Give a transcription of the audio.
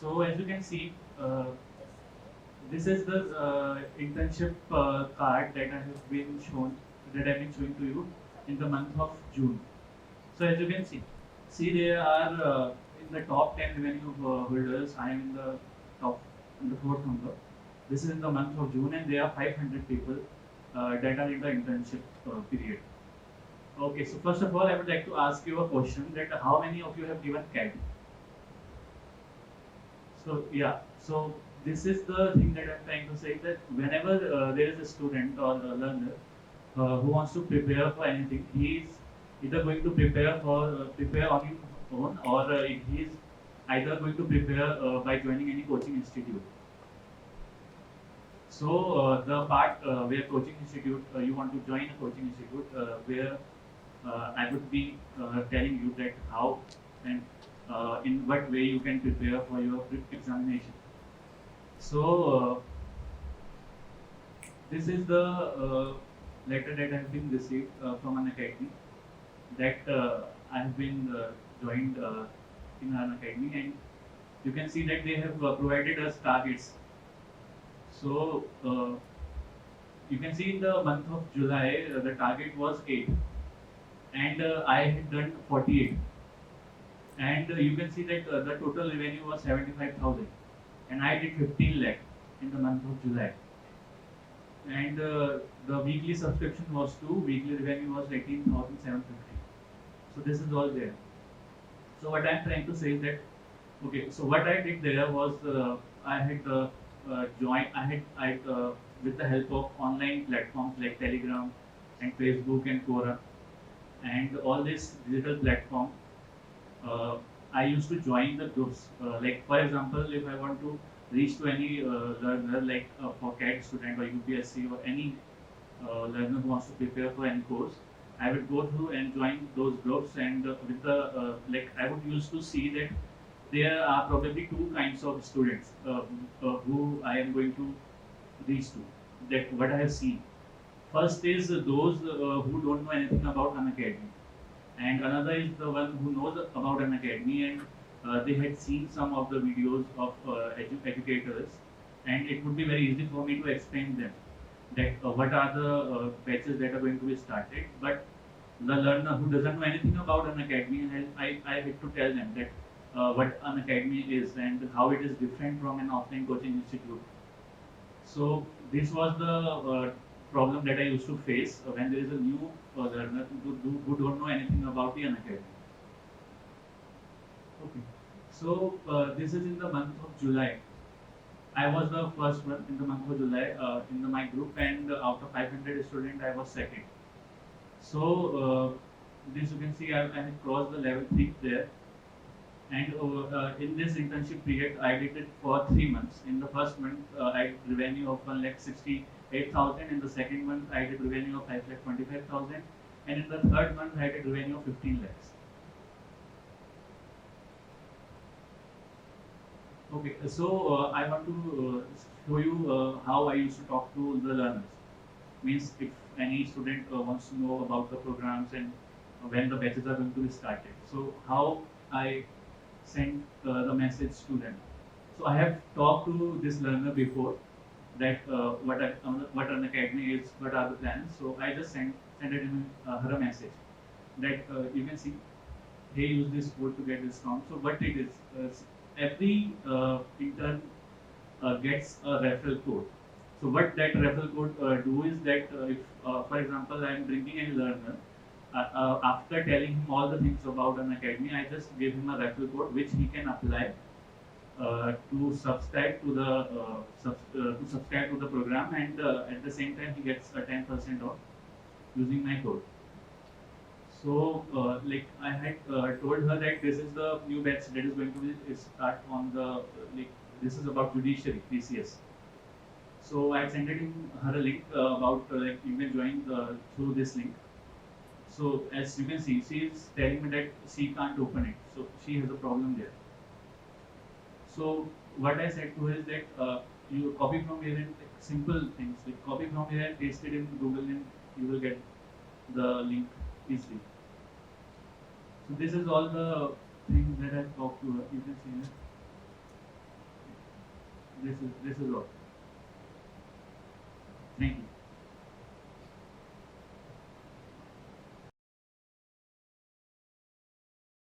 So as you can see, this is the internship card that I have been shown, that I've been showing to you in the month of June. So as you can see there are in the top 10 revenue holders. I am in the top, in the fourth number. This is in the month of June, and there are 500 people that are in the internship period. Okay, so first of all, I would like to ask you a question: that how many of you have given CAT? So yeah, so this is the thing that I'm trying to say, that whenever there is a student or a learner who wants to prepare for anything, he is either going to prepare on his own, or he is either going to prepare by joining any coaching institute. So the part where coaching institute, you want to join a coaching institute, where I would be telling you that how and in what way you can prepare for your examination. So this is the letter that I have been received from an academy, that I have been joined in an academy, and you can see that they have provided us targets. So you can see in the month of July, the target was 8, and I had done 48. And you can see that the total revenue was 75,000, and I did 15 lakh in the month of July. And the weekly subscription was 2, weekly revenue was 18,750. So this is all there. So what I'm trying to say is that, okay, so what I did there was I had joined, with the help of online platforms like Telegram and Facebook and Quora and all this digital platform. uh, I used to join the groups. Like for example, if I want to reach to any learner, like for CAT student or UPSC or any learner who wants to prepare for any course, I would go through and join those groups. And with the like, I would used to see that there are probably two kinds of students who I am going to reach to. That what I have seen. First is those who don't know anything about an academy, and another is the one who knows about an academy, and they had seen some of the videos of educators, and it would be very easy for me to explain them that what are the batches that are going to be started. But the learner who doesn't know anything about an academy, I had to tell them that what an academy is and how it is different from an offline coaching institute. So this was the problem that I used to face when there is a new learner who don't know anything about the academy. Okay. So this is in the month of July. I was the first one in the month of July in my group, and out of 500 students, I was second. So this you can see, I had crossed the level 3 there. And in this internship period, I did it for 3 months. In the first month, I did revenue of 1,68,000. In the second month, I did revenue of 5,25,000. And in the third month, I did revenue of 15 lakhs. Okay, so I want to show you how I used to talk to the learners. Means if any student wants to know about the programs and when the batches are going to be started. So how I send the message to them. So I have talked to this learner before, that what an academy is, what are the plans. So I just send it in her a message that you can see, hey, use this code to get discount. So what it is, every intern gets a referral code. So what that referral code do is that if, for example, I am bringing a learner, after telling him all the things about an academy, I just give him a referral code which he can apply to subscribe to the program, and at the same time he gets a 10% off using my code. So like I had told her that this is the new batch that is going to be start on the like, this is about judiciary PCS. So I sent it in her a link about like you can join through this link. So as you can see, she is telling me that she can't open it. So she has a problem there. So what I said to her is that you copy from here, and like, simple things like copy from here and paste it in Google, and you will get the link easily. So this is all the things that I talked to her. You can see here. this is all. Thank you.